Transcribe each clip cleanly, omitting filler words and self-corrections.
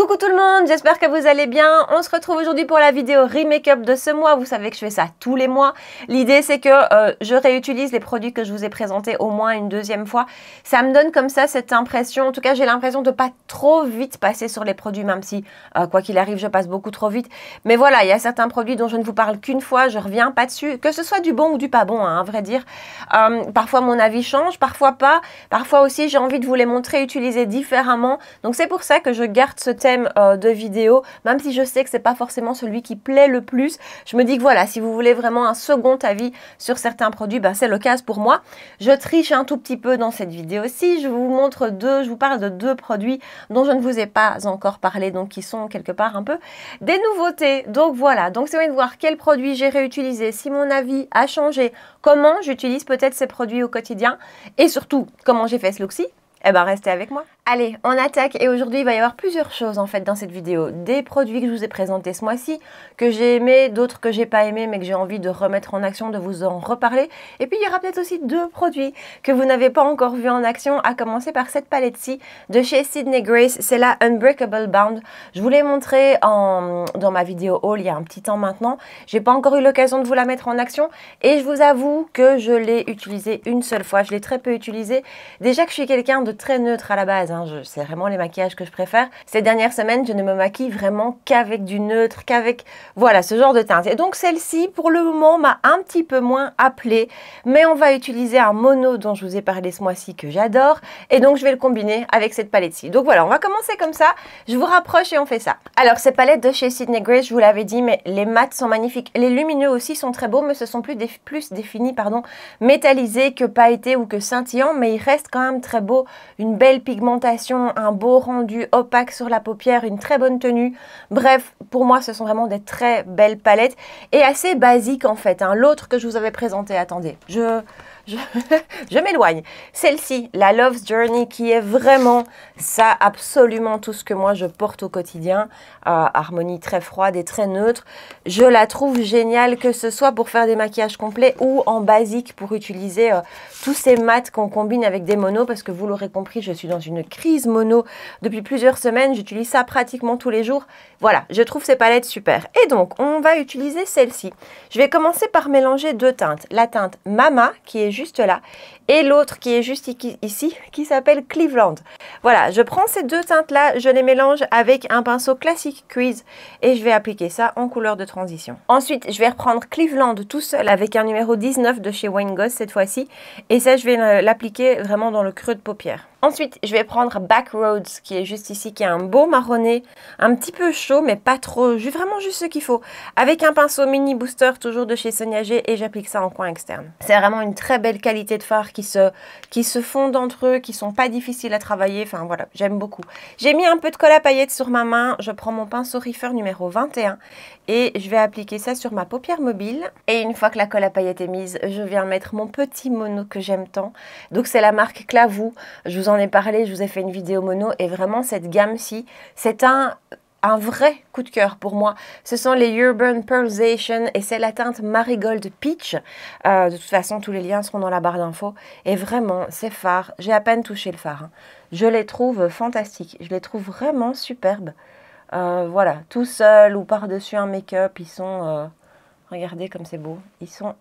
Coucou tout le monde, j'espère que vous allez bien. On se retrouve aujourd'hui pour la vidéo Re-Makeup de ce mois. Vous savez que je fais ça tous les mois. L'idée c'est que je réutilise les produits que je vous ai présentés au moins une deuxième fois. Ça me donne comme ça cette impression, en tout cas j'ai l'impression de pas trop vite passer sur les produits, même si quoi qu'il arrive je passe beaucoup trop vite. Mais voilà, il y a certains produits dont je ne vous parle qu'une fois, je reviens pas dessus, que ce soit du bon ou du pas bon, hein, à vrai dire. Parfois mon avis change, parfois pas. Parfois aussi j'ai envie de vous les montrer utilisés différemment. Donc c'est pour ça que je garde ce thème de vidéo, même si je sais que c'est pas forcément celui qui plaît le plus. Je me dis que voilà, si vous voulez vraiment un second avis sur certains produits, ben c'est le cas pour moi. Je triche un tout petit peu dans cette vidéo-ci. Je vous parle de deux produits dont je ne vous ai pas encore parlé, donc qui sont quelque part un peu des nouveautés. Donc voilà, donc c'est envie de voir quels produits j'ai réutilisé, si mon avis a changé, comment j'utilise peut-être ces produits au quotidien et surtout comment j'ai fait ce look-ci. Eh ben restez avec moi. Allez, on attaque et aujourd'hui il va y avoir plusieurs choses en fait dans cette vidéo. Des produits que je vous ai présentés ce mois-ci, que j'ai aimés, d'autres que j'ai pas aimés mais que j'ai envie de remettre en action, de vous en reparler. Et puis il y aura peut-être aussi deux produits que vous n'avez pas encore vus en action, à commencer par cette palette-ci de chez Sydney Grace. C'est la Unbreakable Bound. Je vous l'ai montré dans ma vidéo haul il y a un petit temps maintenant. J'ai pas encore eu l'occasion de vous la mettre en action et je vous avoue que je l'ai utilisée une seule fois. Je l'ai très peu utilisée. Déjà que je suis quelqu'un de très neutre à la base, hein. C'est vraiment les maquillages que je préfère. Ces dernières semaines, je ne me maquille vraiment qu'avec du neutre, qu'avec, voilà, ce genre de teinte. Et donc celle-ci, pour le moment, m'a un petit peu moins appelée. Mais on va utiliser un mono dont je vous ai parlé ce mois-ci que j'adore. Et donc je vais le combiner avec cette palette-ci. Donc voilà, on va commencer comme ça. Je vous rapproche et on fait ça. Alors ces palettes de chez Sydney Grace, je vous l'avais dit, mais les mats sont magnifiques. Les lumineux aussi sont très beaux, mais ce sont plus définis, pardon, métallisés que pailletés ou que scintillants. Mais ils restent quand même très beaux. Une belle pigmentation, un beau rendu opaque sur la paupière, une très bonne tenue. Bref, pour moi, ce sont vraiment des très belles palettes et assez basiques en fait. Hein. L'autre que je vous avais présenté, attendez, je m'éloigne. Celle-ci, la Love's Journey, qui est vraiment ça, absolument tout ce que moi je porte au quotidien. Harmonie très froide et très neutre. Je la trouve géniale, que ce soit pour faire des maquillages complets ou en basique pour utiliser tous ces mats qu'on combine avec des monos, parce que vous l'aurez compris, je suis dans une crise mono depuis plusieurs semaines. J'utilise ça pratiquement tous les jours. Voilà, je trouve ces palettes super. Et donc, on va utiliser celle-ci. Je vais commencer par mélanger deux teintes. La teinte Mama, qui est juste là, et l'autre qui est juste ici, qui s'appelle Cleveland. Voilà, je prends ces deux teintes-là, je les mélange avec un pinceau classique Crease et je vais appliquer ça en couleur de transition. Ensuite, je vais reprendre Cleveland tout seul avec un numéro 19 de chez Wayne Goss cette fois-ci. Et ça, je vais l'appliquer vraiment dans le creux de paupière. Ensuite, je vais prendre Backroads, qui est juste ici, qui est un beau marronné, un petit peu chaud, mais pas trop, vraiment juste ce qu'il faut. Avec un pinceau mini booster, toujours de chez Sonia G, et j'applique ça en coin externe. C'est vraiment une très belle qualité de fard qui se fondent entre eux, qui sont pas difficiles à travailler. Enfin voilà, j'aime beaucoup. J'ai mis un peu de colle à paillettes sur ma main. Je prends mon pinceau Reefer numéro 21 et je vais appliquer ça sur ma paupière mobile. Et une fois que la colle à paillettes est mise, je viens mettre mon petit mono que j'aime tant. Donc c'est la marque Clavou. Je vous en ai parlé, je vous ai fait une vidéo mono et vraiment cette gamme-ci, c'est un vrai coup de cœur pour moi. Ce sont les Urban Pearlzation et c'est la teinte Marigold Peach. De toute façon, tous les liens seront dans la barre d'infos. Et vraiment, ces fards, j'ai à peine touché le fard. Hein. Je les trouve fantastiques. Je les trouve vraiment superbes. Voilà, tout seul ou par-dessus un make-up, ils sont... regardez comme c'est beau. Ils sont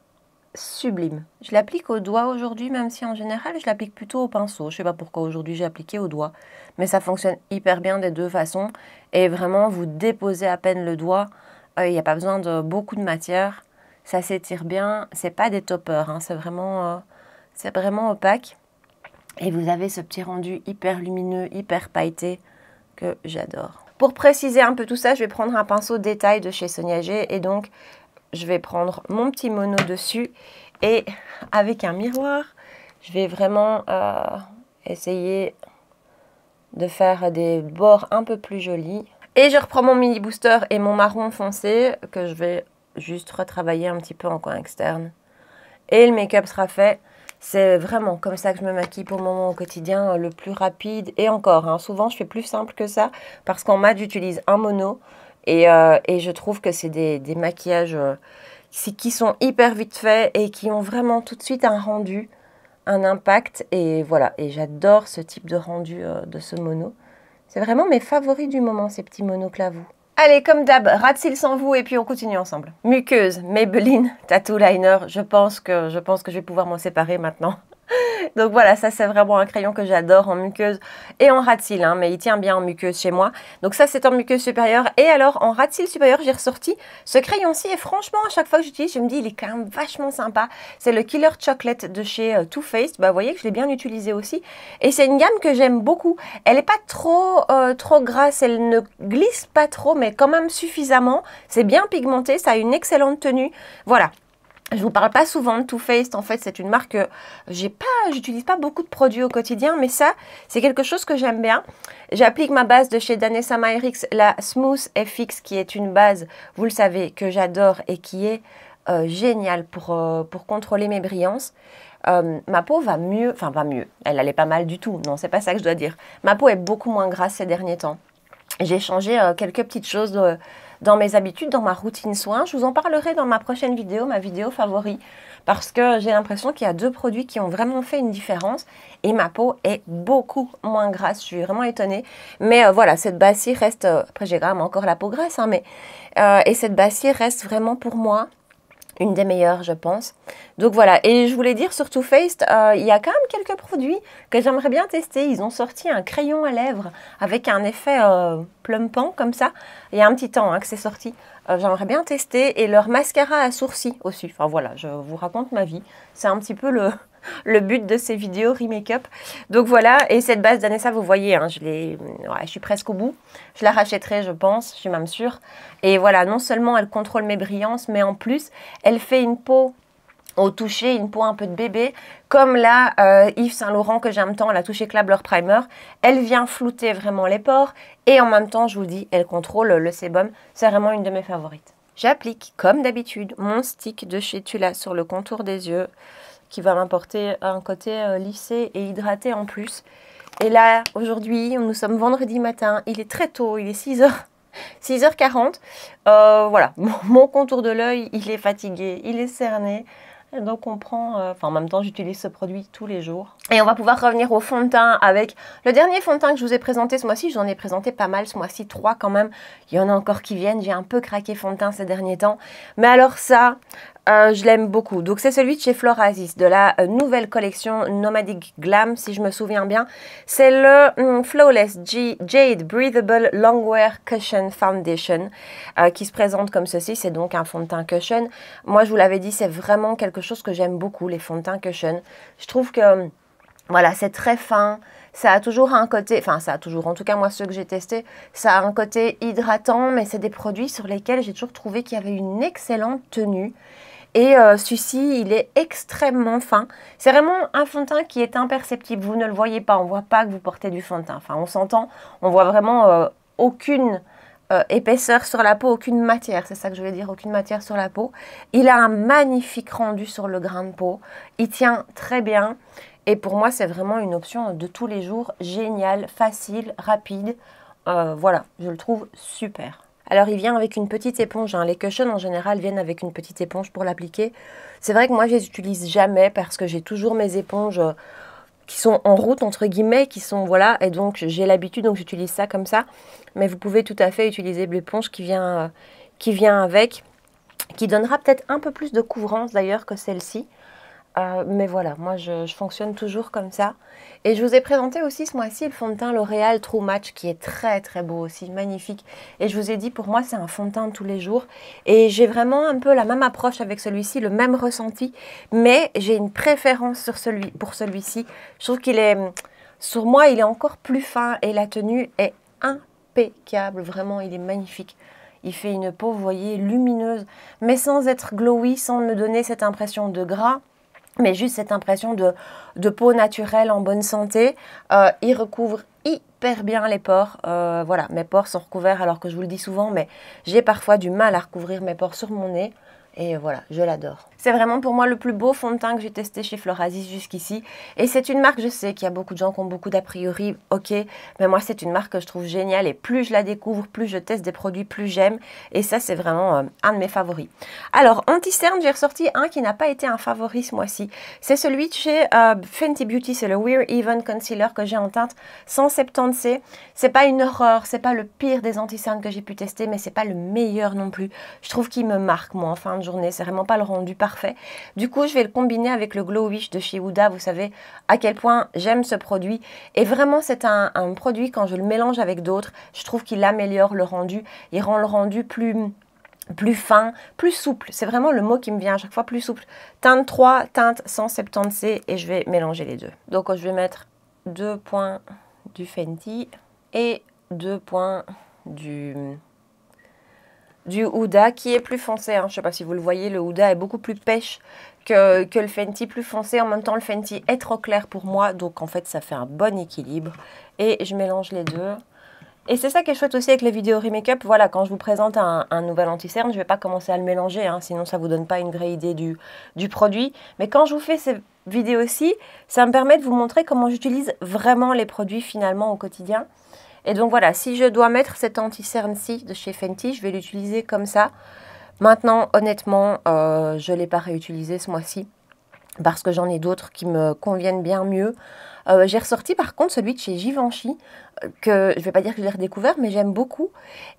sublime. Je l'applique au doigt aujourd'hui, même si en général je l'applique plutôt au pinceau. Je sais pas pourquoi aujourd'hui j'ai appliqué au doigt, mais ça fonctionne hyper bien des deux façons. Et vraiment, vous déposez à peine le doigt, il n'y a pas besoin de beaucoup de matière, ça s'étire bien. C'est pas des toppers, hein. C'est vraiment opaque. Et vous avez ce petit rendu hyper lumineux, hyper pailleté que j'adore. Pour préciser un peu tout ça, je vais prendre un pinceau détail de chez Sonia G et donc je vais prendre mon petit mono dessus et avec un miroir, je vais vraiment essayer de faire des bords un peu plus jolis. Et je reprends mon mini booster et mon marron foncé que je vais juste retravailler un petit peu en coin externe. Et le make-up sera fait. C'est vraiment comme ça que je me maquille pour le moment au quotidien, le plus rapide. Et encore, hein, souvent je fais plus simple que ça parce qu'en mat j'utilise un mono. Et je trouve que c'est des maquillages qui sont hyper vite faits et qui ont vraiment tout de suite un rendu, un impact. Et voilà, et j'adore ce type de rendu de ce mono. C'est vraiment mes favoris du moment, ces petits monocles à vous. Allez, comme d'hab, ras de cils sans vous et puis on continue ensemble. Muqueuse, Maybelline, Tattoo Liner. Je pense que je vais pouvoir m'en séparer maintenant. Donc voilà, ça c'est vraiment un crayon que j'adore en muqueuse et en ras de cils, hein, mais il tient bien en muqueuse chez moi. Donc ça c'est en muqueuse supérieure. Et alors en ras de cils supérieur, j'ai ressorti ce crayon-ci et franchement à chaque fois que j'utilise, je me dis il est quand même vachement sympa. C'est le Killer Chocolate de chez Too Faced. Bah vous voyez que je l'ai bien utilisé aussi. Et c'est une gamme que j'aime beaucoup. Elle n'est pas trop grasse, elle ne glisse pas trop, mais quand même suffisamment. C'est bien pigmenté, ça a une excellente tenue. Voilà. Je vous parle pas souvent de Too Faced, en fait c'est une marque que j'utilise pas beaucoup de produits au quotidien, mais ça c'est quelque chose que j'aime bien. J'applique ma base de chez Danessa Myricks, la Smooth FX, qui est une base, vous le savez, que j'adore et qui est géniale pour contrôler mes brillances. Ma peau va mieux, enfin va mieux, elle allait pas mal du tout, non c'est pas ça que je dois dire. Ma peau est beaucoup moins grasse ces derniers temps. J'ai changé quelques petites choses dans mes habitudes, dans ma routine soins. Je vous en parlerai dans ma prochaine vidéo, ma vidéo favori, parce que j'ai l'impression qu'il y a 2 produits qui ont vraiment fait une différence et ma peau est beaucoup moins grasse. Je suis vraiment étonnée. Mais voilà, cette base-ci reste, après j'ai quand même encore la peau grasse, hein, mais et cette base-ci reste vraiment pour moi une des meilleures, je pense. Donc voilà, et je voulais dire sur Too Faced, il y a quand même quelques produits que j'aimerais bien tester. Ils ont sorti un crayon à lèvres avec un effet plumpant comme ça. Il y a un petit temps hein, que c'est sorti. J'aimerais bien tester. Et leur mascara à sourcils aussi. Enfin voilà, je vous raconte ma vie. C'est un petit peu le but de ces vidéos Remake-up. Donc voilà, et cette base Danessa, vous voyez, hein, je suis presque au bout. Je la rachèterai, je pense, je suis même sûre. Et voilà, non seulement elle contrôle mes brillances, mais en plus, elle fait une peau au toucher, une peau un peu de bébé, comme la Yves Saint Laurent que j'aime tant, la Touche Éclat Blur Primer. Elle vient flouter vraiment les pores et en même temps, je vous le dis, elle contrôle le sébum. C'est vraiment une de mes favorites. J'applique, comme d'habitude, mon stick de chez Tula sur le contour des yeux, qui va m'apporter un côté lissé et hydraté en plus. Et là, aujourd'hui, nous sommes vendredi matin, il est très tôt, il est 6h40. Voilà, mon contour de l'œil, il est fatigué, il est cerné. Donc on prend, en même temps j'utilise ce produit tous les jours. Et on va pouvoir revenir au fond de teint avec le dernier fond de teint que je vous ai présenté ce mois-ci. J'en ai présenté pas mal ce mois-ci, 3 quand même. Il y en a encore qui viennent, j'ai un peu craqué fond de teint ces derniers temps. Mais alors ça, je l'aime beaucoup. Donc c'est celui de chez Florasis, de la nouvelle collection Nomadic Glam, si je me souviens bien. C'est le Flawless Jade Breathable Longwear Cushion Foundation qui se présente comme ceci. C'est donc un fond de teint cushion. Moi je vous l'avais dit, c'est vraiment quelque chose que j'aime beaucoup, les fonds de teint cushion. Je trouve que voilà, c'est très fin, ça a toujours un côté, enfin ça a toujours, en tout cas moi ceux que j'ai testés, ça a un côté hydratant, mais c'est des produits sur lesquels j'ai toujours trouvé qu'il y avait une excellente tenue. Et celui-ci, il est extrêmement fin. C'est vraiment un fond de teint qui est imperceptible, vous ne le voyez pas, on ne voit pas que vous portez du fond de teint. Enfin on s'entend, on voit vraiment aucune épaisseur sur la peau, aucune matière, c'est ça que je voulais dire, aucune matière sur la peau. Il a un magnifique rendu sur le grain de peau, il tient très bien et pour moi c'est vraiment une option de tous les jours, géniale, facile, rapide, voilà, je le trouve super. Alors il vient avec une petite éponge, hein. Les cushions en général viennent avec une petite éponge pour l'appliquer. C'est vrai que moi je les utilise jamais parce que j'ai toujours mes éponges qui sont en route entre guillemets, qui sont voilà, et donc j'ai l'habitude, donc j'utilise ça comme ça. Mais vous pouvez tout à fait utiliser l'éponge qui vient avec, qui donnera peut-être un peu plus de couvrance d'ailleurs que celle-ci. Mais voilà, moi je fonctionne toujours comme ça. Et je vous ai présenté aussi ce mois-ci le fond de teint L'Oréal True Match qui est très très beau aussi, magnifique. Et je vous ai dit pour moi c'est un fond de teint de tous les jours. Et j'ai vraiment un peu la même approche avec celui-ci, le même ressenti. Mais j'ai une préférence pour celui-ci. Je trouve qu'il est, sur moi il est encore plus fin et la tenue est impeccable. Vraiment il est magnifique. Il fait une peau, vous voyez, lumineuse, mais sans être glowy, sans me donner cette impression de gras. Mais juste cette impression de peau naturelle en bonne santé. Il recouvre hyper bien les pores. Voilà, mes pores sont recouverts alors que je vous le dis souvent, mais j'ai parfois du mal à recouvrir mes pores sur mon nez. Et voilà, je l'adore. C'est vraiment pour moi le plus beau fond de teint que j'ai testé chez Florasis jusqu'ici. Et c'est une marque, je sais qu'il y a beaucoup de gens qui ont beaucoup d'a priori, ok. Mais moi, c'est une marque que je trouve géniale. Et plus je la découvre, plus je teste des produits, plus j'aime. Et ça, c'est vraiment un de mes favoris. Alors, anti-cerne, j'ai ressorti un qui n'a pas été un favori ce mois-ci. C'est celui de chez Fenty Beauty. C'est le Wear Even Concealer que j'ai en teinte 170C. C'est pas une horreur, c'est pas le pire des anti-cernes que j'ai pu tester, mais c'est pas le meilleur non plus. Je trouve qu'il me marque, moi, en fin de journée. C'est vraiment pas le rendu parfait. Du coup, je vais le combiner avec le Glow Wish de chez Huda. Vous savez à quel point j'aime ce produit. Et vraiment, c'est un produit, quand je le mélange avec d'autres, je trouve qu'il améliore le rendu. Il rend le rendu plus fin, plus souple. C'est vraiment le mot qui me vient à chaque fois, plus souple. Teinte 3, teinte 170C et je vais mélanger les deux. Donc, je vais mettre 2 points du Fenty et 2 points du Huda qui est plus foncé, hein. Je ne sais pas si vous le voyez, le Huda est beaucoup plus pêche que le Fenty, plus foncé. En même temps, le Fenty est trop clair pour moi, donc en fait, ça fait un bon équilibre. Et je mélange les deux. Et c'est ça qui est chouette aussi avec les vidéos Remake-up. Voilà, quand je vous présente un nouvel anti-cerne, je ne vais pas commencer à le mélanger, hein, sinon ça ne vous donne pas une vraie idée du produit. Mais quand je vous fais ces vidéos-ci, ça me permet de vous montrer comment j'utilise vraiment les produits finalement au quotidien. Et donc voilà, si je dois mettre cet anti-cerne-ci de chez Fenty, je vais l'utiliser comme ça. Maintenant, honnêtement, je ne l'ai pas réutilisé ce mois-ci parce que j'en ai d'autres qui me conviennent bien mieux. J'ai ressorti par contre celui de chez Givenchy, que je ne vais pas dire que je l'ai redécouvert, mais j'aime beaucoup.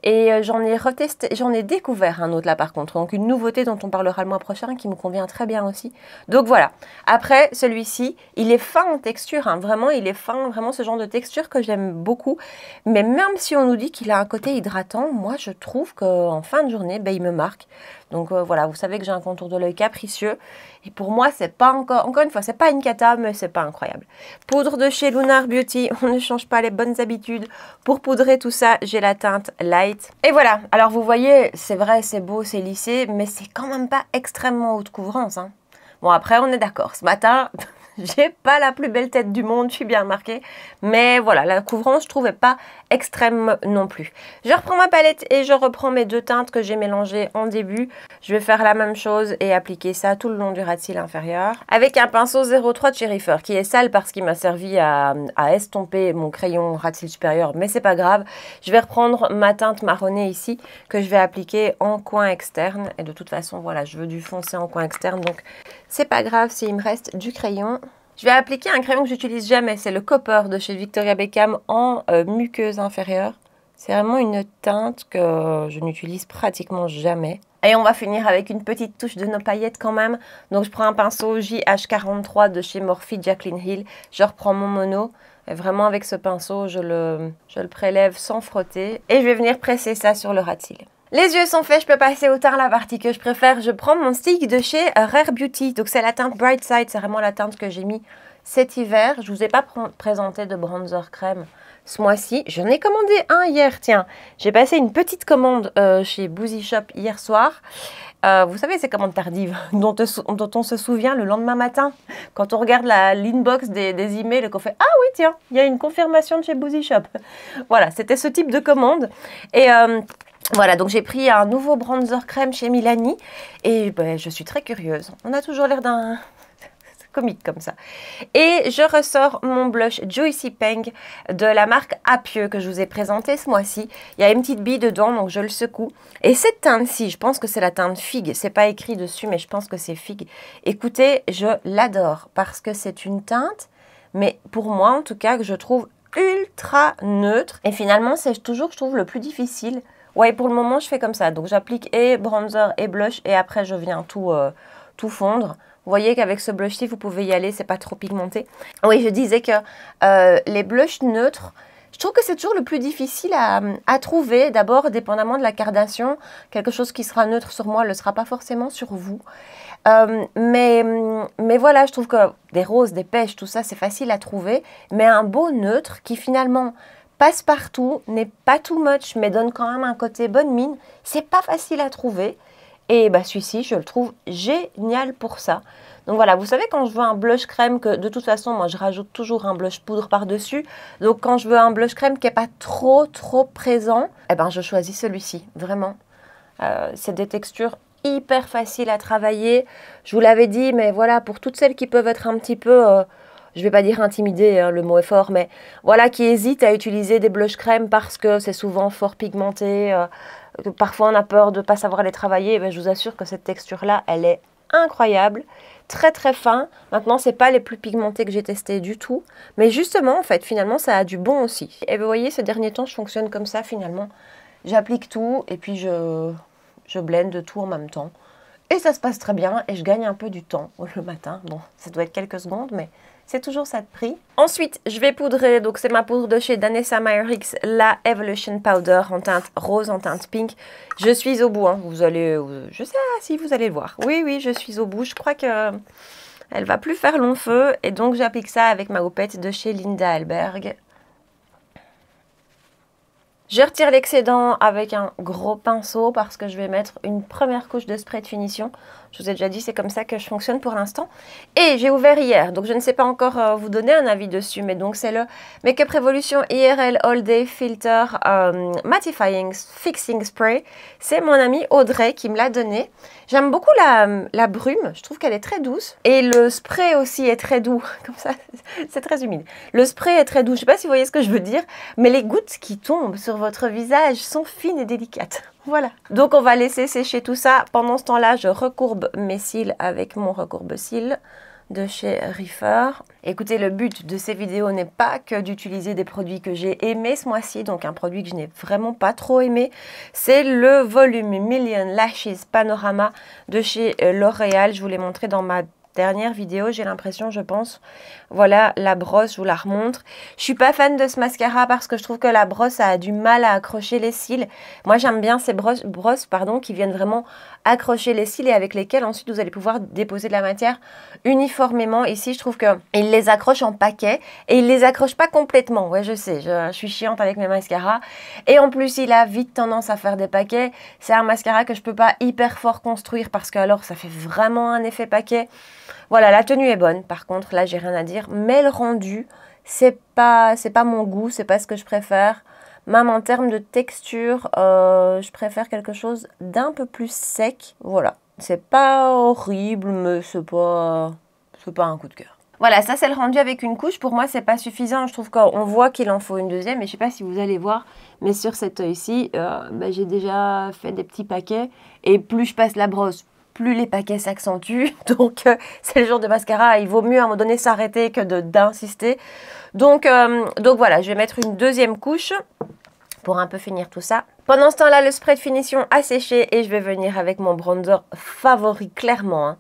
Et j'en ai découvert un autre là par contre. Donc une nouveauté dont on parlera le mois prochain qui me convient très bien aussi. Donc voilà. Après, celui-ci, il est fin en texture, hein. Vraiment, il est fin, vraiment ce genre de texture que j'aime beaucoup. Mais même si on nous dit qu'il a un côté hydratant, moi je trouve qu'en fin de journée, ben, il me marque. Donc voilà, vous savez que j'ai un contour de l'œil capricieux. Et pour moi, c'est pas encore une fois, c'est pas une cata, mais c'est pas incroyable. Poudre de chez Lunar Beauty, on ne change pas les bonnes habitudes. Pour poudrer tout ça, j'ai la teinte Light. Et voilà, alors vous voyez, c'est vrai, c'est beau, c'est lissé, mais c'est quand même pas extrêmement haute couvrance, hein. Bon, après, on est d'accord. Ce matin, j'ai pas la plus belle tête du monde, je suis bien remarquée. Mais voilà, la couvrance, je trouvais pas extrême non plus. Je reprends ma palette et je reprends mes deux teintes que j'ai mélangées en début. Je vais faire la même chose et appliquer ça tout le long du ras de cils inférieur. Avec un pinceau 03 de chez Reifer, qui est sale parce qu'il m'a servi à estomper mon crayon ras de cils supérieur. Mais c'est pas grave. Je vais reprendre ma teinte marronnée ici, que je vais appliquer en coin externe. Et de toute façon, voilà, je veux du foncé en coin externe. Donc, c'est pas grave s'il me reste du crayon. Je vais appliquer un crayon que j'utilise jamais, c'est le Copper de chez Victoria Beckham en muqueuse inférieure. C'est vraiment une teinte que je n'utilise pratiquement jamais. Et on va finir avec une petite touche de nos paillettes quand même. Donc je prends un pinceau JH43 de chez Morphe Jaclyn Hill. Je reprends mon mono. Et vraiment avec ce pinceau, je le prélève sans frotter. Et je vais venir presser ça sur le ras de cils. Les yeux sont faits, je peux passer au teint, la partie que je préfère. Je prends mon stick de chez Rare Beauty. Donc c'est la teinte Bright Side, c'est vraiment la teinte que j'ai mis cet hiver. Je ne vous ai pas présenté de bronzer crème ce mois-ci. J'en ai commandé un hier, tiens. J'ai passé une petite commande chez Boozy Shop hier soir. Vous savez, ces commandes tardives dont on se souvient le lendemain matin quand on regarde l'inbox des emails et qu'on fait « Ah oui, tiens, il y a une confirmation de chez Boozy Shop ». Voilà, c'était ce type de commande. Et voilà, donc j'ai pris un nouveau bronzer crème chez Milani et ben, je suis très curieuse. On a toujours l'air d'un comique comme ça. Et je ressors mon blush Juicy Pink de la marque Apieux que je vous ai présenté ce mois-ci. Il y a une petite bille dedans, donc je le secoue. Et cette teinte-ci, je pense que c'est la teinte figue. C'est pas écrit dessus, mais je pense que c'est figue. Écoutez, je l'adore parce que c'est une teinte, mais pour moi en tout cas, que je trouve ultra neutre. Et finalement, c'est toujours, je trouve, le plus difficile. Ouais, pour le moment, je fais comme ça. Donc, j'applique et bronzer et blush et après, je viens tout fondre. Vous voyez qu'avec ce blush-ci, vous pouvez y aller, c'est pas trop pigmenté. Oui, je disais que les blushs neutres, je trouve que c'est toujours le plus difficile à trouver. D'abord, dépendamment de la cardation, quelque chose qui sera neutre sur moi ne le sera pas forcément sur vous. Mais voilà, je trouve que des roses, des pêches, tout ça, c'est facile à trouver. Mais un beau neutre qui finalement passe partout, n'est pas too much, mais donne quand même un côté bonne mine, c'est pas facile à trouver. Et bah, celui-ci, je le trouve génial pour ça. Donc voilà, vous savez, quand je veux un blush crème, que de toute façon, moi, je rajoute toujours un blush poudre par-dessus. Donc quand je veux un blush crème qui n'est pas trop présent, eh ben, je choisis celui-ci, vraiment. C'est des textures hyper facile à travailler. Je vous l'avais dit, mais voilà, pour toutes celles qui peuvent être un petit peu, je vais pas dire intimidées, hein, le mot est fort, mais voilà, qui hésitent à utiliser des blush crème parce que c'est souvent fort pigmenté, que parfois on a peur de ne pas savoir les travailler, ben, je vous assure que cette texture-là, elle est incroyable, très très fin. Maintenant, c'est pas les plus pigmentés que j'ai testés du tout, mais justement, en fait, finalement, ça a du bon aussi. Et vous voyez, ces derniers temps, je fonctionne comme ça, finalement. J'applique tout et puis je blende tout en même temps. Et ça se passe très bien et je gagne un peu du temps le matin. Bon, ça doit être quelques secondes, mais c'est toujours ça de prix. Ensuite, je vais poudrer. Donc, c'est ma poudre de chez Danessa Myricks, la Evolution Powder en teinte rose, en teinte pink. Je suis au bout. Hein. Vous allez... je sais si vous allez le voir. Oui, oui, je suis au bout. Je crois que elle va plus faire long feu. Et donc, j'applique ça avec ma houppette de chez Linda Alberg. Je retire l'excédent avec un gros pinceau parce que je vais mettre une première couche de spray de finition. Je vous ai déjà dit, c'est comme ça que je fonctionne pour l'instant. Et j'ai ouvert hier, donc je ne sais pas encore vous donner un avis dessus, mais donc c'est le Make Up Revolution IRL All Day Filter Mattifying Fixing Spray. C'est mon amie Audrey qui me l'a donné. J'aime beaucoup la brume, je trouve qu'elle est très douce. Et le spray aussi est très doux, comme ça, c'est très humide. Le spray est très doux, je ne sais pas si vous voyez ce que je veux dire, mais les gouttes qui tombent sur votre visage sont fines et délicates. Voilà. Donc on va laisser sécher tout ça. Pendant ce temps-là, je recourbe mes cils avec mon recourbe-cils de chez Reefer. Écoutez, le but de ces vidéos n'est pas que d'utiliser des produits que j'ai aimés ce mois-ci, donc un produit que je n'ai vraiment pas trop aimé. C'est le volume Million Lashes Panorama de chez L'Oréal. Je vous l'ai montré dans ma dernière vidéo, j'ai l'impression, je pense. Voilà, la brosse, je vous la remontre. Je suis pas fan de ce mascara parce que je trouve que la brosse a du mal à accrocher les cils. Moi, j'aime bien ces brosses qui viennent vraiment accrocher les cils et avec lesquelles ensuite vous allez pouvoir déposer de la matière uniformément. Ici, je trouve qu'il les accroche en paquet et il les accroche pas complètement. Ouais, je sais, je suis chiante avec mes mascaras. Et en plus, il a vite tendance à faire des paquets. C'est un mascara que je peux pas hyper fort construire parce que alors ça fait vraiment un effet paquet. Voilà, la tenue est bonne. Par contre, là, j'ai rien à dire. Mais le rendu, c'est pas mon goût, c'est pas ce que je préfère. Même en termes de texture, je préfère quelque chose d'un peu plus sec. Voilà, c'est pas horrible, mais c'est pas un coup de cœur. Voilà, ça c'est le rendu avec une couche. Pour moi, c'est pas suffisant. Je trouve qu'on voit qu'il en faut une deuxième. Et je sais pas si vous allez voir, mais sur cet œil-ci, j'ai déjà fait des petits paquets. Et plus je passe la brosse, plus les paquets s'accentuent. Donc, c'est le genre de mascara, il vaut mieux à un moment donné s'arrêter que d'insister. Donc voilà, je vais mettre une deuxième couche pour un peu finir tout ça. Pendant ce temps-là, le spray de finition a séché et je vais venir avec mon bronzer favori, clairement, hein,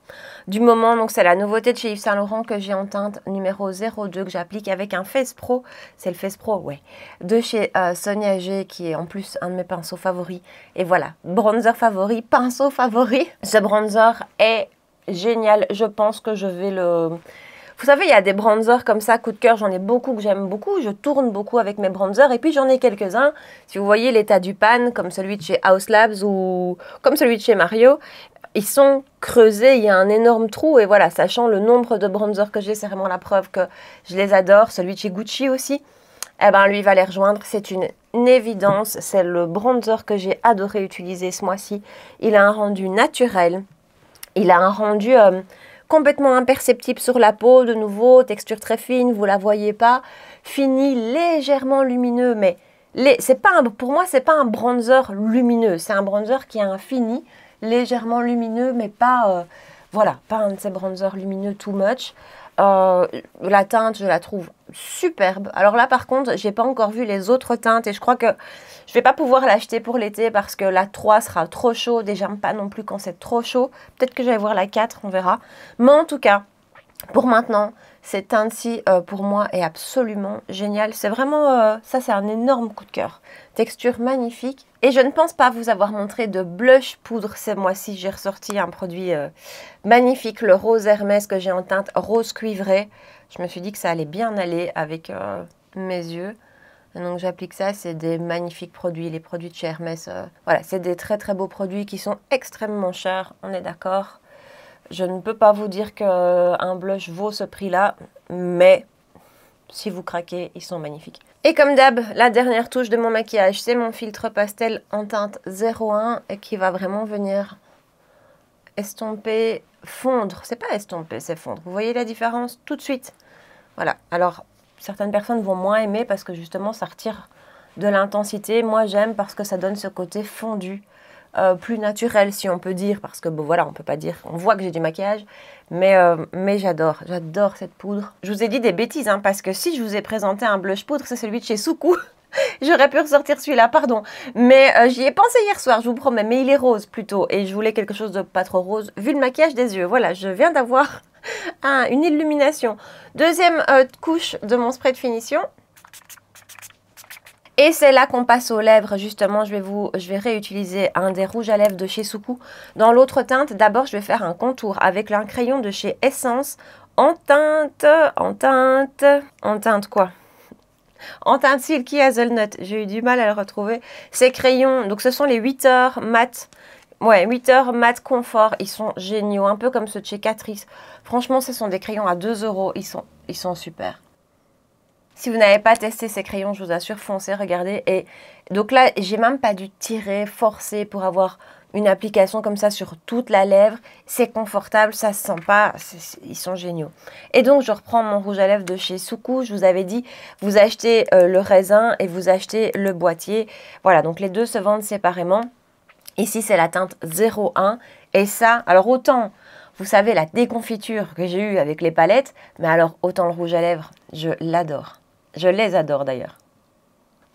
du moment. Donc, c'est la nouveauté de chez Yves Saint Laurent que j'ai en teinte numéro 02 que j'applique avec un Face Pro. C'est le Face Pro, ouais, de chez Sonia G, qui est en plus un de mes pinceaux favoris. Et voilà, bronzer favori, pinceau favori. Ce bronzer est génial. Je pense que je vais le... Vous savez, il y a des bronzers comme ça, coup de cœur, j'en ai beaucoup que j'aime beaucoup. Je tourne beaucoup avec mes bronzers. Et puis, j'en ai quelques-uns. Si vous voyez l'état du pan, comme celui de chez House Labs ou comme celui de chez Mario, ils sont creusés, il y a un énorme trou. Et voilà, sachant le nombre de bronzers que j'ai, c'est vraiment la preuve que je les adore. Celui de chez Gucci aussi, eh ben, lui va les rejoindre. C'est une évidence. C'est le bronzer que j'ai adoré utiliser ce mois-ci. Il a un rendu naturel. Il a un rendu... complètement imperceptible sur la peau, de nouveau, texture très fine, vous la voyez pas, fini, légèrement lumineux, mais pour moi, c'est pas un bronzer lumineux, c'est un bronzer qui a un fini, légèrement lumineux, mais pas, voilà, pas un de ces bronzers lumineux too much. La teinte, je la trouve superbe. Alors là, par contre, j'ai pas encore vu les autres teintes et je crois que je vais pas pouvoir l'acheter pour l'été parce que la 3 sera trop chaude et j'aime pas non plus quand c'est trop chaud. Peut-être que je vais voir la 4, on verra. Mais en tout cas, pour maintenant, cette teinte-ci, pour moi, est absolument géniale. C'est vraiment, ça c'est un énorme coup de cœur. Texture magnifique. Et je ne pense pas vous avoir montré de blush poudre ce mois-ci. J'ai ressorti un produit magnifique, le rose Hermès que j'ai en teinte rose cuivré. Je me suis dit que ça allait bien aller avec mes yeux. Et donc j'applique ça, c'est des magnifiques produits, les produits de chez Hermès. Voilà, c'est des très très beaux produits qui sont extrêmement chers, on est d'accord. Je ne peux pas vous dire qu'un blush vaut ce prix-là, mais si vous craquez, ils sont magnifiques. Et comme d'hab, la dernière touche de mon maquillage, c'est mon filtre pastel en teinte 01 et qui va vraiment venir estomper, fondre. C'est pas estomper, c'est fondre. Vous voyez la différence tout de suite? Voilà. Alors, certaines personnes vont moins aimer parce que justement, ça retire de l'intensité. Moi, j'aime parce que ça donne ce côté fondu, plus naturel, si on peut dire. Parce que, bon, voilà, on peut pas dire... On voit que j'ai du maquillage, mais j'adore cette poudre. Je vous ai dit des bêtises, hein, parce que si je vous ai présenté un blush poudre, c'est celui de chez Suku. J'aurais pu ressortir celui-là, pardon. Mais j'y ai pensé hier soir, je vous promets. Mais il est rose plutôt. Et je voulais quelque chose de pas trop rose, vu le maquillage des yeux. Voilà, je viens d'avoir une illumination. Deuxième couche de mon spray de finition. Et c'est là qu'on passe aux lèvres. Justement, je vais réutiliser un des rouges à lèvres de chez Suku. Dans l'autre teinte, d'abord, je vais faire un contour avec un crayon de chez Essence en teinte quoi? En teinte Silky Hazelnut, j'ai eu du mal à le retrouver. Ces crayons, donc ce sont les 8 heures mat. Ouais, 8 heures mat confort. Ils sont géniaux, un peu comme ceux de chez Catrice. Franchement, ce sont des crayons à 2 €. Ils sont super. Si vous n'avez pas testé ces crayons, je vous assure, foncez, regardez. Et donc là, j'ai même pas dû tirer, forcer pour avoir une application comme ça sur toute la lèvre. C'est confortable, ça se sent pas, ils sont géniaux. Et donc, je reprends mon rouge à lèvres de chez Suku. Je vous avais dit, vous achetez le raisin et vous achetez le boîtier. Voilà, donc les deux se vendent séparément. Ici, c'est la teinte 01. Et ça, alors autant, vous savez, la déconfiture que j'ai eue avec les palettes, mais alors autant le rouge à lèvres, je l'adore. Je les adore d'ailleurs.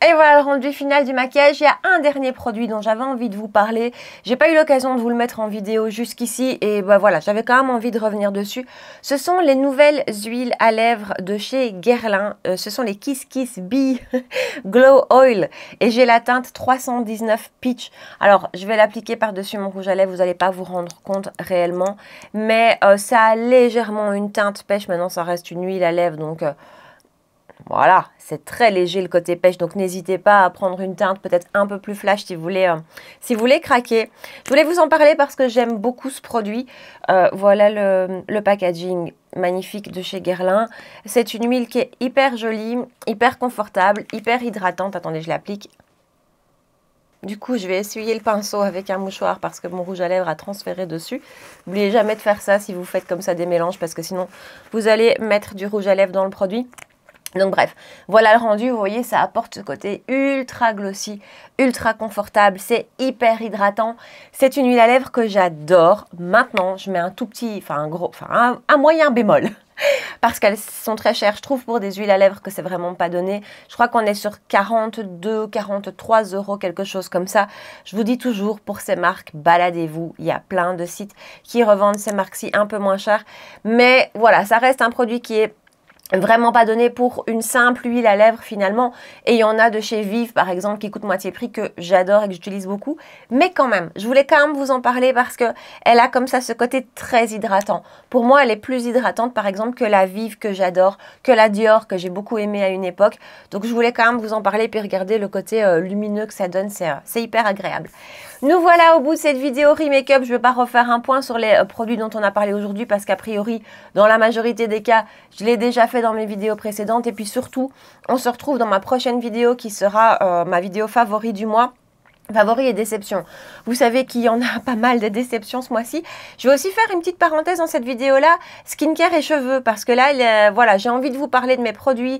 Et voilà le rendu final du maquillage. Il y a un dernier produit dont j'avais envie de vous parler. J'ai pas eu l'occasion de vous le mettre en vidéo jusqu'ici et bah voilà, j'avais quand même envie de revenir dessus. Ce sont les nouvelles huiles à lèvres de chez Guerlain. Ce sont les Kiss Kiss Bee Glow Oil et j'ai la teinte 319 Peach. Alors, je vais l'appliquer par-dessus mon rouge à lèvres, vous n'allez pas vous rendre compte réellement, mais ça a légèrement une teinte pêche. Maintenant, ça reste une huile à lèvres, donc... voilà, c'est très léger le côté pêche, donc n'hésitez pas à prendre une teinte peut-être un peu plus flash si vous voulez craquer. Je voulais vous en parler parce que j'aime beaucoup ce produit. Voilà le packaging magnifique de chez Guerlain. C'est une huile qui est hyper jolie, hyper confortable, hyper hydratante. Attendez, je l'applique. Du coup, je vais essuyer le pinceau avec un mouchoir parce que mon rouge à lèvres a transféré dessus. N'oubliez jamais de faire ça si vous faites comme ça des mélanges parce que sinon, vous allez mettre du rouge à lèvres dans le produit. Donc bref, voilà le rendu, vous voyez, ça apporte ce côté ultra glossy, ultra confortable, c'est hyper hydratant. C'est une huile à lèvres que j'adore. Maintenant, je mets un tout petit, un moyen bémol. Parce qu'elles sont très chères, je trouve, pour des huiles à lèvres que c'est vraiment pas donné. Je crois qu'on est sur 42, 43 €, quelque chose comme ça. Je vous dis toujours, pour ces marques, baladez-vous. Il y a plein de sites qui revendent ces marques-ci un peu moins chères. Mais voilà, ça reste un produit qui est vraiment pas donné pour une simple huile à lèvres finalement. Et il y en a de chez Vive par exemple qui coûte moitié prix que j'adore et que j'utilise beaucoup. Mais quand même, je voulais quand même vous en parler parce que elle a comme ça ce côté très hydratant. Pour moi, elle est plus hydratante par exemple que la Vive que j'adore, que la Dior que j'ai beaucoup aimée à une époque. Donc je voulais quand même vous en parler puis regarder le côté lumineux que ça donne, c'est hyper agréable. Nous voilà au bout de cette vidéo Re-Makeup. Je ne vais pas refaire un point sur les produits dont on a parlé aujourd'hui parce qu'a priori, dans la majorité des cas, je l'ai déjà fait dans mes vidéos précédentes. Et puis surtout, on se retrouve dans ma prochaine vidéo qui sera ma vidéo favori du mois. Favoris et déceptions. Vous savez qu'il y en a pas mal de déceptions ce mois-ci. Je vais aussi faire une petite parenthèse dans cette vidéo-là, skincare et cheveux, parce que là, voilà, j'ai envie de vous parler de mes produits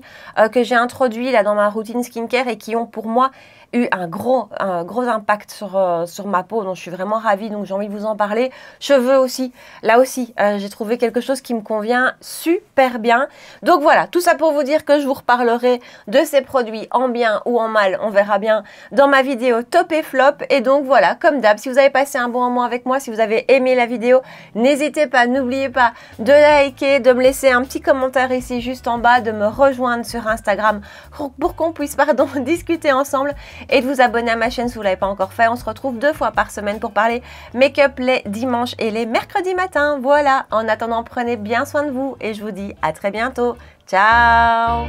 que j'ai introduits là dans ma routine skincare et qui ont pour moi eu un gros impact sur ma peau, donc je suis vraiment ravie, donc j'ai envie de vous en parler. Cheveux aussi, là aussi, j'ai trouvé quelque chose qui me convient super bien. Donc voilà, tout ça pour vous dire que je vous reparlerai de ces produits en bien ou en mal, on verra bien dans ma vidéo top et flop. Et donc voilà, comme d'hab, si vous avez passé un bon moment avec moi, si vous avez aimé la vidéo, n'hésitez pas, n'oubliez pas de liker, de me laisser un petit commentaire ici juste en bas, de me rejoindre sur Instagram pour qu'on puisse discuter ensemble et de vous abonner à ma chaîne si vous ne l'avez pas encore fait. On se retrouve 2 fois par semaine pour parler make-up les dimanches et les mercredis matins. Voilà, en attendant, prenez bien soin de vous et je vous dis à très bientôt. Ciao!